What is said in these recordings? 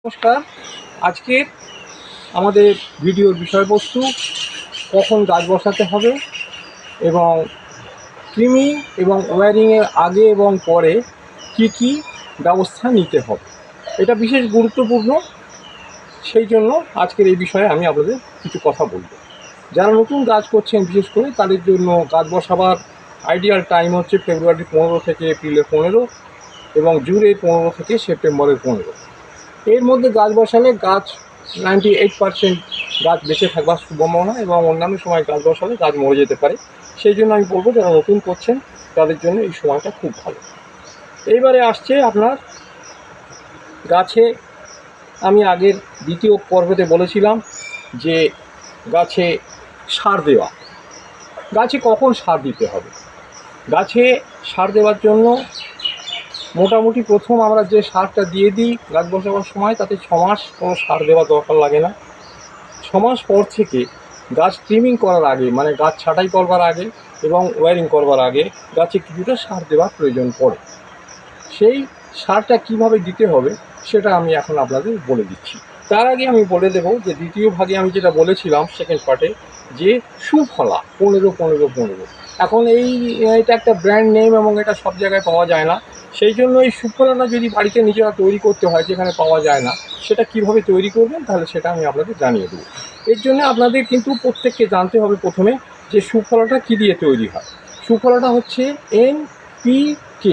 নমস্কার। আজকে আমাদের ভিডিওর বিষয়বস্তু কখন গাছ বসাতে হবে এবং ট্রিমিং এবং ওয়্যারিংয়ের আগে এবং পরে কি কি ব্যবস্থা নিতে হবে, এটা বিশেষ গুরুত্বপূর্ণ। সেই জন্য আজকের এই বিষয়ে আমি আপনাদের কিছু কথা বলব। যারা নতুন গাছ করছেন বিশেষ করে তাদের জন্য গাছ বসাবার আইডিয়াল টাইম হচ্ছে ফেব্রুয়ারি 15 থেকে এপ্রিলের 15 এবং জুনের 15 থেকে সেপ্টেম্বরের 15। এর মধ্যে গাছ বসালে গাছ 98% গাছ বেঁচে থাকবার সম্ভাবনা, এবং অন্যান্য সময় গাছ বসালে গাছ মরে যেতে পারে। সেই জন্য আমি বলবো যারা নতুন করছেন তাদের জন্য এই সময়টা খুব ভালো। এইবারে আসছে আপনার গাছে, আমি আগের দ্বিতীয় পর্বতে বলেছিলাম যে গাছে সার দেওয়া। গাছে কখন সার দিতে হবে? গাছে সার দেওয়ার জন্য মোটামুটি প্রথম আমরা যে সারটা দিয়ে দিই গাছ বসাবার সময়, তাতে 6 মাস কোনো সার দেওয়া দরকার লাগে না। 6 মাস পর থেকে গাছ ট্রিমিং করার আগে, মানে গাছ ছাঁটাই করবার আগে এবং ওয়্যারিং করবার আগে গাছে কিছুটা সার দেওয়ার প্রয়োজন পড়ে। সেই সারটা কিভাবে দিতে হবে সেটা আমি এখন আপনাদের বলে দিচ্ছি। তার আগে আমি বলে দেবো যে দ্বিতীয় ভাগে আমি যেটা বলেছিলাম সেকেন্ড পার্টে, যে সুফলা 15-15-15, এখন এটা একটা ব্র্যান্ড নেম এবং এটা সব জায়গায় পাওয়া যায় না। সেই জন্য এই সুফলাটা যদি বাড়িতে নিজেরা তৈরি করতে হয়, যেখানে পাওয়া যায় না, সেটা কিভাবে তৈরি করবেন তাহলে সেটা আমি আপনাদের জানিয়ে দেবো। এর জন্য আপনাদের কিন্তু প্রত্যেককে জানতে হবে প্রথমে যে সুফলাটা কী দিয়ে তৈরি হয়। সুফলাটা হচ্ছে NPK,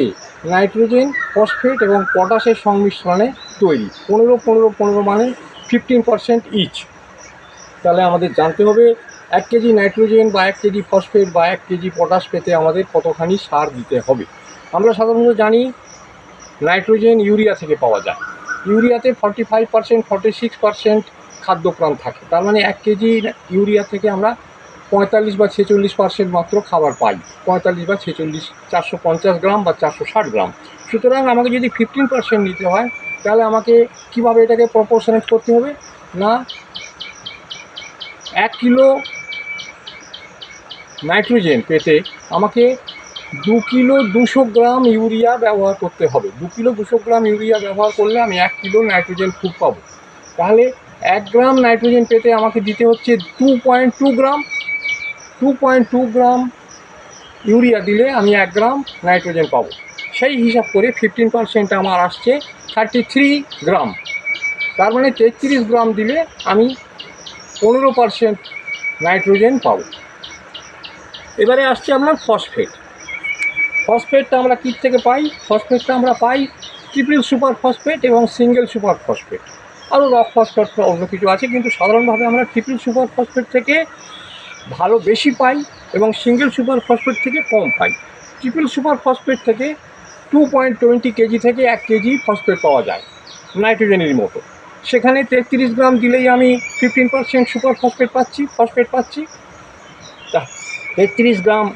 নাইট্রোজেন, ফসফেট এবং পটাশের সংমিশ্রণে তৈরি। 15-15-15 মানে 15% ইচ। তাহলে আমাদের জানতে হবে 1 কেজি নাইট্রোজেন বা 1 কেজি ফসফেট বা 1 কেজি পটাশ পেতে আমাদের কতখানি সার দিতে হবে। আমরা সাধারণত জানি নাইট্রোজেন ইউরিয়া থেকে পাওয়া যায়। ইউরিয়াতে 45%, 46% খাদ্যপ্রাণ থাকে। তার মানে 1 কেজি ইউরিয়া থেকে আমরা 45 বা 46% মাত্র খাবার পাই। 45 বা 46, 450 গ্রাম বা 460 গ্রাম। সুতরাং আমাকে যদি 15% নিতে হয় তাহলে আমাকে কীভাবে এটাকে প্রপোর্শনেট করতে হবে না, 1 কিলো নাইট্রোজেন পেতে আমাকে 2 কিলো 200 গ্রাম ইউরিয়া ব্যবহার করতে হবে। 2 কিলো 200 গ্রাম ইউরিয়া ব্যবহার করলে আমি 1 কিলো নাইট্রোজেন খুব পাবো। তাহলে 1 গ্রাম নাইট্রোজেন পেতে আমাকে দিতে হচ্ছে 2.2 গ্রাম। 2.2 গ্রাম ইউরিয়া দিলে আমি 1 গ্রাম নাইট্রোজেন পাবো। সেই হিসাব করে 15% আমার আসছে 33 গ্রাম। তার মানে 33 গ্রাম দিলে আমি 15% নাইট্রোজেন পাবো। এবারে আসছে আপনার ফসফেট। ফসফেটটা আমরা কী থেকে পাই? ফসফেটটা আমরা পাই ট্রিপল সুপার ফসফেট এবং সিঙ্গেল সুপার ফসফেট। আরও রক ফসফেট অন্য কিছু আছে, কিন্তু সাধারণভাবে আমরা ট্রিপল সুপার ফসফেট থেকে ভালো বেশি পাই এবং সিঙ্গেল সুপার ফসফেট থেকে কম পাই। ট্রিপল সুপার ফসফেট থেকে 2.20 কেজি থেকে 1 কেজি ফসফেট পাওয়া যায় নাইট্রোজেনের মতো। সেখানে 33 গ্রাম দিলেই আমি 15% সুপার ফসফেট পাচ্ছি। তা 33 গ্রাম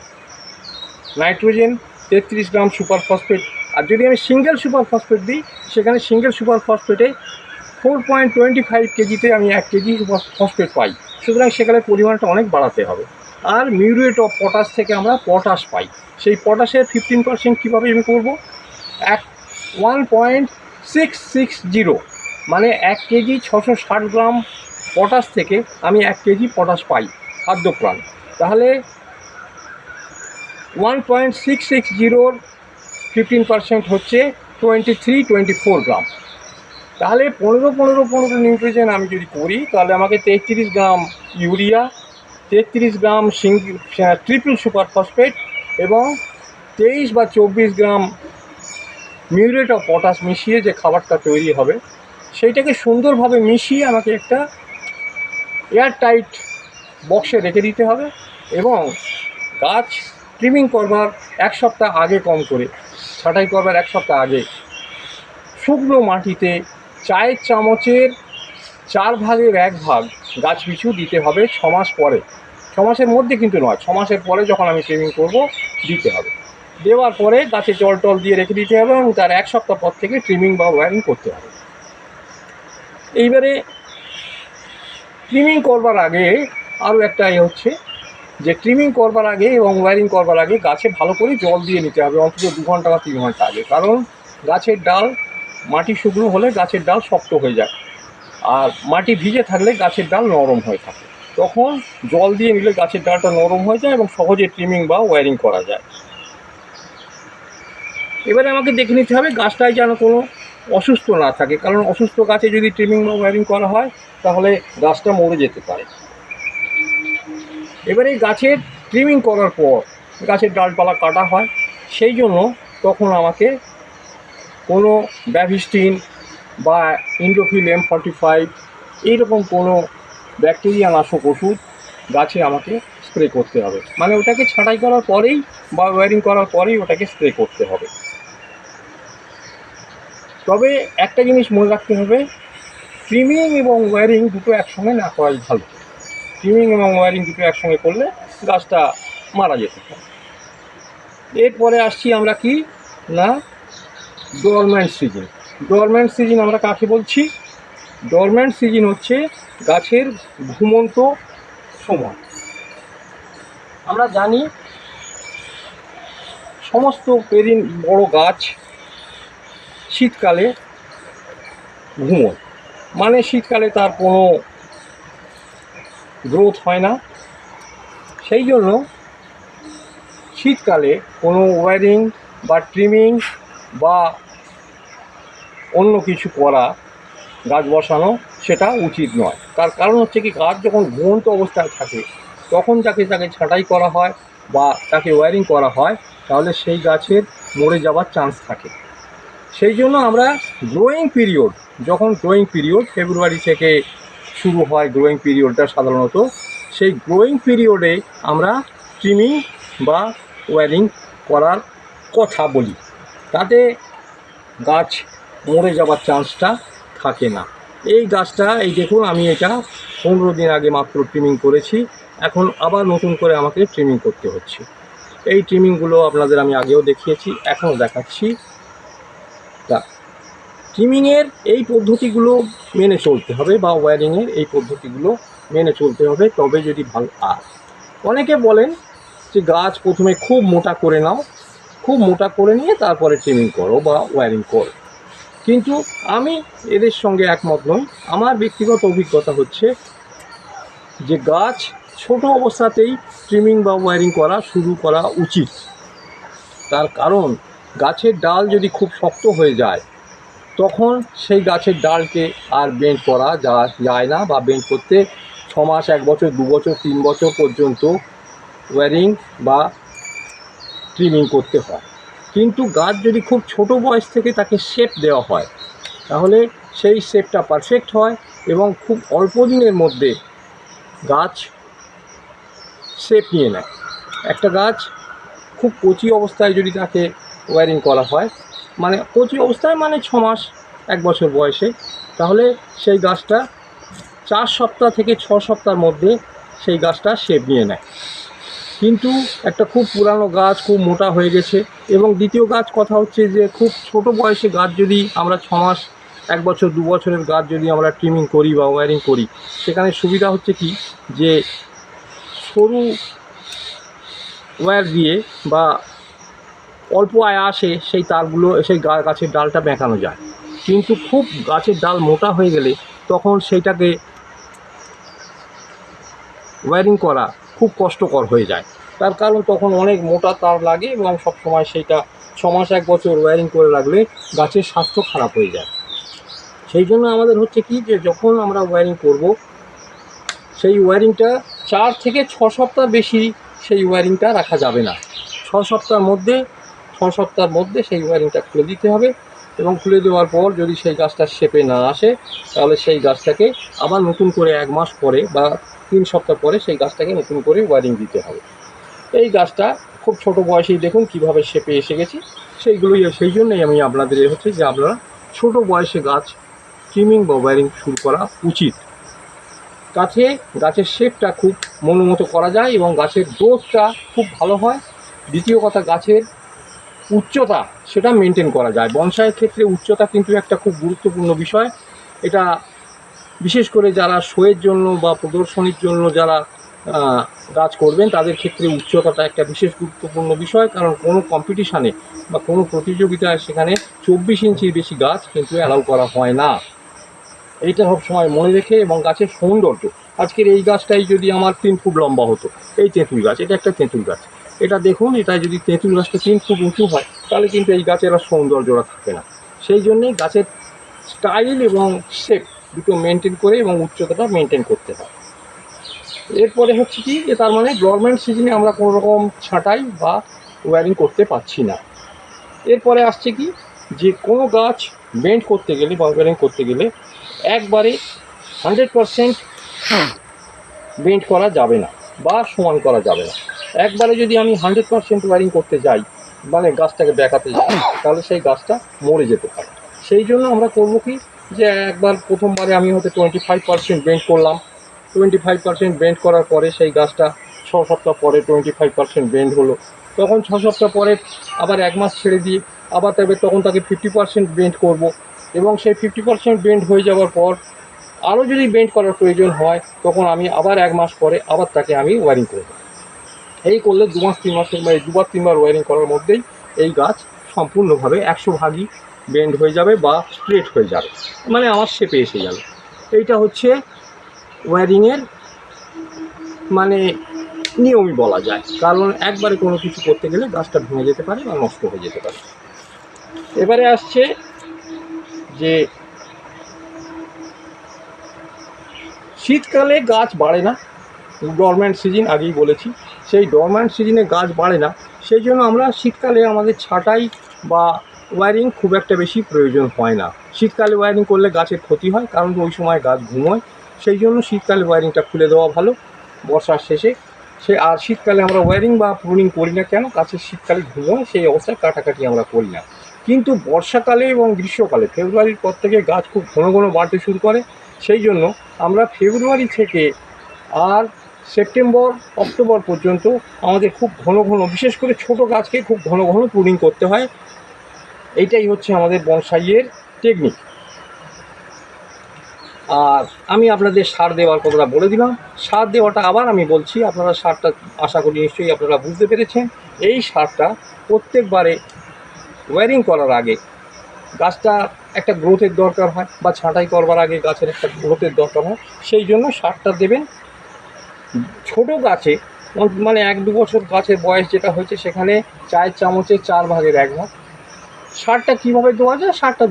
নাইট্রোজেন, 33 গ্রাম সুপার ফসফেট। আর যদি আমি সিঙ্গেল সুপার ফসফেট দিই, সেখানে সিঙ্গেল সুপার ফসফেটে 4.25 কেজিতে আমি 1 কেজি সুপার ফসফেট পাই। সুতরাং সেখানে পরিমাণটা অনেক বাড়াতে হবে। আর মিউরেট অফ পটাশ থেকে আমরা পটাশ পাই। সেই পটাশের 15% কীভাবে আমি করবো? 1.660 মানে 1 কেজি 660 গ্রাম পটাশ থেকে আমি 1 কেজি পটাশ পাই খাদ্যপ্রাণ। তাহলে 1.660 15% হচ্ছে 23-24 গ্রাম। তাহলে 15-15-15 নিউট্রিজেন আমি যদি করি তাহলে আমাকে 33 গ্রাম ইউরিয়া, 33 গ্রাম ট্রিপল সুপার ফসফেট এবং 23 বা 24 গ্রাম মিউরেট অফ পটাশ মিশিয়ে যে খাবারটা তৈরি হবে, সেইটাকে সুন্দরভাবে মিশিয়ে আমাকে একটা এয়ারটাইট বক্সে রেখে দিতে হবে এবং গাছ ট্রিমিং করবার 1 সপ্তাহ আগে, কম করে ছাঁটাই করবার 1 সপ্তাহ আগে শুকনো মাটিতে চায়ের চামচের 4 ভাগের 1 ভাগ গাছ পিছু দিতে হবে 6 মাস পরে। 6 মাসের মধ্যে কিন্তু নয়, 6 মাসের পরে যখন আমি ট্রিমিং করব দিতে হবে। দেওয়ার পরে গাছে জল টল দিয়ে রেখে দিতে হবে এবং তার 1 সপ্তাহ পর থেকে ট্রিমিং বা ওয়্যারিং করতে হবে। এইবারে ট্রিমিং করবার আগে আরও একটা হচ্ছে যে ট্রিমিং করবার আগে এবং ওয়্যারিং করবার আগে গাছে ভালো করে জল দিয়ে নিতে হবে অন্তত 2 ঘন্টা বা 3 ঘন্টা আগে। কারণ গাছের ডাল, মাটি শুকনো হলে গাছের ডাল শক্ত হয়ে যায়। আর মাটি ভিজে থাকলে গাছের ডাল নরম হয়ে থাকে, তখন জল দিয়ে নিলে গাছের ডালটা নরম হয়ে যায় এবং সহজে ট্রিমিং বা ওয়্যারিং করা যায়। এবারে আমাকে দেখে নিতে হবে গাছটায় যেন কোনো অসুস্থ না থাকে, কারণ অসুস্থ গাছে যদি ট্রিমিং বা ওয়্যারিং করা হয় তাহলে গাছটা মরে যেতে পারে। এবারে গাছের ট্রিমিং করার পর গাছের ডালপালা কাটা হয়, সেই জন্য তখন আমাকে কোনো ব্যাভিস্টিন বা ইন্ডোফিল M45 এইরকম কোনো ব্যাকটেরিয়া নাশক ওষুধ গাছে আমাকে স্প্রে করতে হবে, মানে ওটাকে ছাঁটাই করার পরেই বা ওয়্যারিং করার পরেই ওটাকে স্প্রে করতে হবে। তবে একটা জিনিস মনে রাখতে হবে, ট্রিমিং এবং ওয়্যারিং দুটো একসঙ্গে না করাই ভালো। ট্রিমিং এবং ওয়্যারিং দুটো একসঙ্গে করলে গাছটা মারা যেতে পারে। এরপরে আসছি আমরা কি না ডরম্যান্ট সিজন। ডরম্যান্ট সিজন আমরা কাকে বলছি? ডরম্যান্ট সিজন হচ্ছে গাছের ঘুমন্ত সময়। আমরা জানি সমস্ত পেরিন বড় গাছ শীতকালে ঘুমোয়, মানে শীতকালে তার কোনো গ্রোথ হয় না। সেই জন্য শীতকালে কোনো ওয়্যারিং বা ট্রিমিং বা অন্য কিছু করা, গাছ বসানো সেটা উচিত নয়। তার কারণ হচ্ছে কি, গাছ যখন ঘুমন্ত অবস্থায় থাকে তখন তাকে ছাঁটাই করা হয় বা তাকে ওয়্যারিং করা হয়, তাহলে সেই গাছের মরে যাওয়ার চান্স থাকে। সেই জন্য আমরা গ্রোয়িং পিরিয়ড, যখন গ্রোয়িং পিরিয়ড ফেব্রুয়ারি থেকে শুরু হয় গ্রোয়িং পিরিয়ডটা সাধারণত, সেই গ্রোয়িং পিরিয়ডে আমরা ট্রিমিং বা ওয়্যারিং করার কথা বলি, তাতে গাছ মরে যাওয়ার চান্সটা থাকে না। এই গাছটা এই দেখুন, আমি এটা 15 দিন আগে মাত্র ট্রিমিং করেছি, এখন আবার নতুন করে আমাকে ট্রিমিং করতে হচ্ছে। এই ট্রিমিংগুলো আপনাদের আমি আগেও দেখিয়েছি, এখনও দেখাচ্ছি। তা ট্রিমিংয়ের এই পদ্ধতিগুলো মেনে চলতে হবে বা ওয়্যারিংয়ের এই পদ্ধতিগুলো মেনে চলতে হবে, তবে যদি ভালো। আর অনেকে বলেন যে গাছ প্রথমে খুব মোটা করে নাও, খুব মোটা করে নিয়ে তারপরে ট্রিমিং করো বা ওয়্যারিং করো, কিন্তু আমি এদের সঙ্গে একমত নই। আমার ব্যক্তিগত অভিজ্ঞতা হচ্ছে যে গাছ ছোট অবস্থাতেই ট্রিমিং বা ওয়্যারিং করা শুরু করা উচিত। তার কারণ গাছের ডাল যদি খুব শক্ত হয়ে যায় তখন সেই গাছের ডালকে আর বেন্ড করা যায় না, বা বেন্ড করতে 6 মাস, 1 বছর, 2 বছর, 3 বছর পর্যন্ত ওয়্যারিং বা ট্রিমিং করতে হয়। কিন্তু গাছ যদি খুব ছোট বয়স থেকে তাকে শেপ দেওয়া হয় তাহলে সেই শেপটা পারফেক্ট হয় এবং খুব অল্প দিনের মধ্যে গাছ শেপ নিয়ে নেয়। একটা গাছ খুব কচি অবস্থায় যদি তাকে ওয়্যারিং করা হয়, মানে কচি অবস্থায় মানে 6 মাস, 1 বছর বয়সে, তাহলে সেই গাছটা 4 সপ্তাহ থেকে 6 সপ্তাহের মধ্যে সেই গাছটা শেপ নিয়ে নেয়। কিন্তু একটা খুব পুরানো গাছ, খুব মোটা হয়ে গেছে, এবং দ্বিতীয় গাছ কথা হচ্ছে যে খুব ছোট বয়সে গাছ যদি আমরা 6 মাস, 1 বছর, 2 বছরের গাছ যদি আমরা ট্রিমিং করি বা ওয়্যারিং করি, সেখানে সুবিধা হচ্ছে কি যে সরু ওয়্যার দিয়ে বা অল্প আয়াসে সেই তারগুলো, সেই গাছের ডালটা বেঁকানো যায়। কিন্তু খুব গাছের ডাল মোটা হয়ে গেলে তখন সেইটাকে ওয়্যারিং করা খুব কষ্টকর হয়ে যায়। তার কারণ তখন অনেক মোটা তার লাগে এবং সবসময় সেইটা 6 মাস, 1 বছর ওয়্যারিং করে রাখলে গাছের স্বাস্থ্য খারাপ হয়ে যায়। সেই জন্য আমাদের হচ্ছে কি যে যখন আমরা ওয়্যারিং করব, সেই ওয়্যারিংটা 4 থেকে 6 সপ্তাহ বেশি সেই ওয়্যারিংটা রাখা যাবে না। 6 সপ্তাহের মধ্যে সেই ওয়্যারিংটা খুলে দিতে হবে, এবং খুলে দেওয়ার পর যদি সেই গাছটা শেপে না আসে তাহলে সেই গাছটাকে আবার নতুন করে 1 মাস পরে বা 3 সপ্তাহ পরে সেই গাছটাকে নতুন করে ওয়্যারিং দিতে হবে। এই গাছটা খুব ছোট বয়সেই দেখুন কিভাবে শেপে এসে গেছে। সেই জন্যই আমি আপনাদের হচ্ছে যে আপনারা ছোট বয়সে গাছ ট্রিমিং বা ওয়্যারিং শুরু করা উচিত। তাতে গাছের শেপটা খুব মনোমতো করা যায় এবং গাছের গ্রোথটা খুব ভালো হয়। দ্বিতীয় কথা, গাছের উচ্চতা সেটা মেনটেন করা যায়। বনসাইয়ের ক্ষেত্রে উচ্চতা কিন্তু একটা খুব গুরুত্বপূর্ণ বিষয়। এটা বিশেষ করে যারা শোয়ের জন্য বা প্রদর্শনীর জন্য যারা গাছ করবেন তাদের ক্ষেত্রে উচ্চতাটা একটা বিশেষ গুরুত্বপূর্ণ বিষয়, কারণ কোনো কম্পিটিশানে বা কোনো প্রতিযোগিতায় সেখানে 24 ইঞ্চির বেশি গাছ কিন্তু অ্যালাউ করা হয় না। এইটা সবসময় মনে রেখে, এবং গাছের সৌন্দর্য, আজকের এই গাছটাই যদি আমার 3 ফুট লম্বা হতো, এই তেঁতুল গাছ, এটা একটা তেঁতুল গাছ, এটা দেখুন, এটা যদি তেঁতুল গাছটা 3 ফুট উঁচু হয় তাহলে কিন্তু এই গাছের আর সৌন্দর্যটা থাকে না। সেই জন্যেই গাছের স্টাইল এবং শেপ দুটো মেনটেন করে এবং উচ্চতাটা মেনটেন করতে হয়। এরপরে হচ্ছে কি, যে তার মানে ডরমেন্ট সিজনে আমরা কোনো রকম ছাঁটাই বা ওয়্যারিং করতে পারছি না। এরপরে আসছে কি, যে কোনো গাছ বেন্ড করতে গেলে বা ওয়্যারিং করতে গেলে একবারে 100% বেন্ড করা যাবে না বা সমান করা যাবে না। একবারে যদি আমি 100% ওয়্যারিং করতে যাই, মানে গাছটাকে দেখাতে যাই, তাহলে সেই গাছটা মরে যেতে পারে। সেই জন্য আমরা করবো কি, যে একবার প্রথমবারে আমি হয়তো 25% বেন্ড করলাম, 25% বেন্ড করার পরে সেই গাছটা 6 সপ্তাহ পরে 25% বেন্ড হলো, তখন 6 সপ্তাহ পরে আবার 1 মাস ছেড়ে দিয়ে আবার তখন তাকে 50% বেন্ড করব, এবং সেই 50% বেন্ড হয়ে যাওয়ার পর আরও যদি বেন্ড করার প্রয়োজন হয় তখন আমি আবার 1 মাস পরে আবার তাকে আমি ওয়্যারিং করব। এই করলে 2 মাস 3 মাসের, মানে 2-3 বার ওয়্যারিং করার মধ্যেই এই গাছ সম্পূর্ণভাবে 100 ভাগই বেন্ড হয়ে যাবে বা স্ট্রেট হয়ে যাবে, মানে আমার শেপে এসে যাবে। এইটা হচ্ছে ওয়্যারিংয়ের মানে নিয়মই বলা যায়, কারণ একবারে কোনো কিছু করতে গেলে গাছটা ভেঙে যেতে পারে বা নষ্ট হয়ে যেতে পারে। এবারে আসছে যে শীতকালে গাছ বাড়ে না, ডরম্যান্ট সিজন আগেই বলেছি, সেই ডরম্যান্ট সিজনে গাছ বাড়ে না, সেই জন্য আমরা শীতকালে আমাদের ছাঁটাই বা ওয়্যারিং খুব একটা বেশি প্রয়োজন হয় না। শীতকালে ওয়্যারিং করলে গাছের ক্ষতি হয়, কারণ ওই সময় গাছ ঘুমোয়, সেই জন্য শীতকালে ওয়্যারিংটা খুলে দেওয়া ভালো বর্ষার শেষে। আর শীতকালে আমরা ওয়্যারিং বা প্রুনিং করি না কেন, গাছের শীতকালে ঘুমোয়, সেই অবস্থায় কাটাকাটি আমরা করি না। কিন্তু বর্ষাকালে এবং গ্রীষ্মকালে ফেব্রুয়ারির পর থেকে গাছ খুব ঘন ঘন বাড়তে শুরু করে, সেই জন্য আমরা ফেব্রুয়ারি থেকে আর সেপ্টেম্বর অক্টোবর পর্যন্ত আমাদের খুব ঘন ঘন, বিশেষ করে ছোট গাছকে খুব ঘন ঘন প্রুনিং করতে হয়। এইটাই হচ্ছে আমাদের বনসাইয়ের টেকনিক। আর আমি আপনাদের সার দেওয়ার কথাটা বলে দিলাম। সার দেওয়াটা আবার আমি বলছি, আপনারা সারটা আশা করি নিশ্চয়ই আপনারা বুঝতে পেরেছেন। এই সারটা প্রত্যেকবারে ওয়্যারিং করার আগে গাছটা একটা গ্রোথের দরকার হয়, বা ছাঁটাই করবার আগে গাছের একটা গ্রোথের দরকার হয়, সেই জন্য সারটা দেবেন ছোট গাছে, মানে 1-2 বছর গাছের বয়স যেটা হয়েছে সেখানে 4 চামচের 4 ভাগের 1 ভাগ। সারটা কীভাবে দেওয়া যায়, সারটা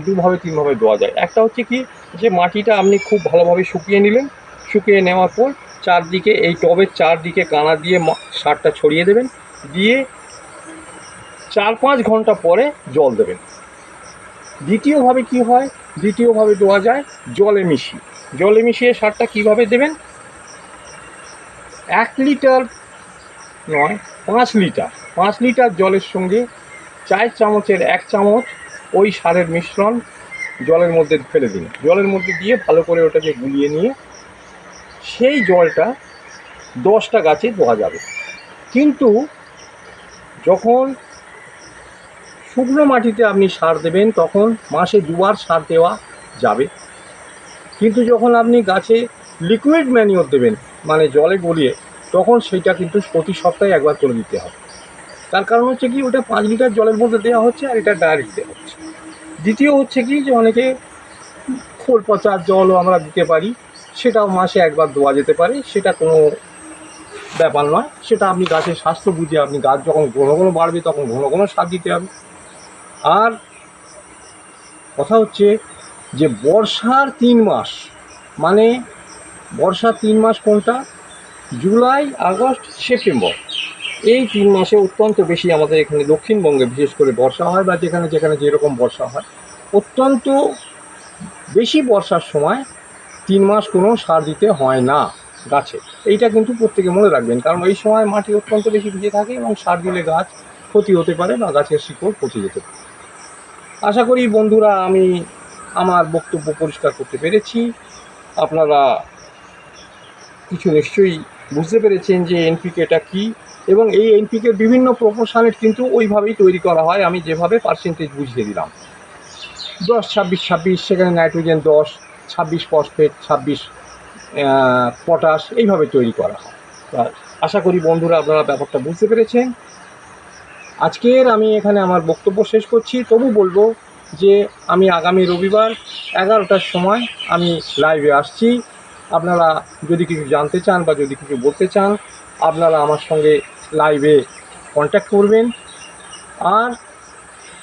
দুভাবে তিনভাবে দেওয়া যায়। একটা হচ্ছে কি, যে মাটিটা আপনি খুব ভালোভাবে শুকিয়ে নিলেন, শুকিয়ে নেওয়ার পর চারদিকে, এই টবের চারদিকে কানা দিয়ে সারটা ছড়িয়ে দেবেন, দিয়ে 4-5 ঘন্টা পরে জল দেবেন। দ্বিতীয়ভাবে কি হয়, দ্বিতীয়ভাবে দেওয়া যায় জলে মিশিয়ে সারটা কীভাবে দেবেন, 1 লিটার নয়, 5 লিটার জলের সঙ্গে 4 চামচের 1 চামচ ওই সারের মিশ্রণ জলের মধ্যে ফেলে দিন। জলের মধ্যে দিয়ে ভালো করে ওটাকে গুলিয়ে নিয়ে সেই জলটা 10টা গাছে দেওয়া যাবে। কিন্তু যখন শুকনো মাটিতে আপনি সার দেবেন তখন মাসে 2 বার সার দেওয়া যাবে। কিন্তু যখন আপনি গাছে লিকুইড ম্যানিওর দেবেন, মানে জলে গলিয়ে, তখন সেইটা কিন্তু প্রতি সপ্তাহে 1 বার করে দিতে হবে। তার কারণ হচ্ছে কি, ওটা 5 লিটার জলের মধ্যে দেওয়া হচ্ছে আর এটা ডাইরেক্ট দেওয়া হচ্ছে। দ্বিতীয় হচ্ছে কি, যে অনেকে খোল পচার জলও আমরা দিতে পারি, সেটাও মাসে 1 বার দেওয়া যেতে পারে, সেটা কোনো ব্যাপার নয়। সেটা আপনি গাছের স্বাস্থ্য বুঝে, আপনি গাছ যখন ঘন ঘন বাড়বে তখন ঘন ঘন সার দিতে হবে। আর কথা হচ্ছে যে বর্ষার 3 মাস, মানে বর্ষার 3 মাস কোনটা, জুলাই, আগস্ট, সেপ্টেম্বর, এই 3 মাসে অত্যন্ত বেশি আমাদের এখানে দক্ষিণবঙ্গে বিশেষ করে বর্ষা হয়, বা যেখানে যেখানে যেরকম বর্ষা হয়, অত্যন্ত বেশি বর্ষার সময় 3 মাস কোনো সার দিতে হয় না গাছে। এইটা কিন্তু প্রত্যেকে মনে রাখবেন, কারণ এই সময় মাটি অত্যন্ত বেশি ভিজে থাকে এবং সার দিলে গাছ ক্ষতি হতে পারে বা গাছের শিকড় পচে যেতে পারে। আশা করি বন্ধুরা আমি আমার বক্তব্য পরিষ্কার করতে পেরেছি। আপনারা কিছু নিশ্চয়ই বুঝতে পেরেছেন যে এনপিকেটা কী, এবং এই এনপিকের বিভিন্ন প্রপোর্শনের কিন্তু ওইভাবেই তৈরি করা হয়, আমি যেভাবে পার্সেন্টেজ বুঝিয়ে দিলাম। 10-26-26, সেখানে নাইট্রোজেন 10, 26 ফসফেট, 26 পটাশ, এইভাবে তৈরি করা হয়। আশা করি বন্ধুরা আপনারা ব্যাপারটা বুঝতে পেরেছেন। আজকের আমি এখানে আমার বক্তব্য শেষ করছি। তবু বলবো যে আমি আগামী রবিবার 11টার সময় আমি লাইভে আসছি। আপনারা যদি কিছু জানতে চান বা যদি কিছু বলতে চান, আপনারা আমার সঙ্গে লাইভে কন্ট্যাক্ট করবেন। আর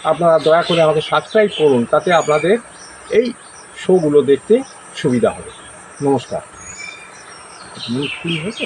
আপনারা দয়া করে আমাকে সাবস্ক্রাইব করুন, তাতে আপনাদের এই শোগুলো দেখতে সুবিধা হবে। নমস্কার। মুশকিল হয়েছে।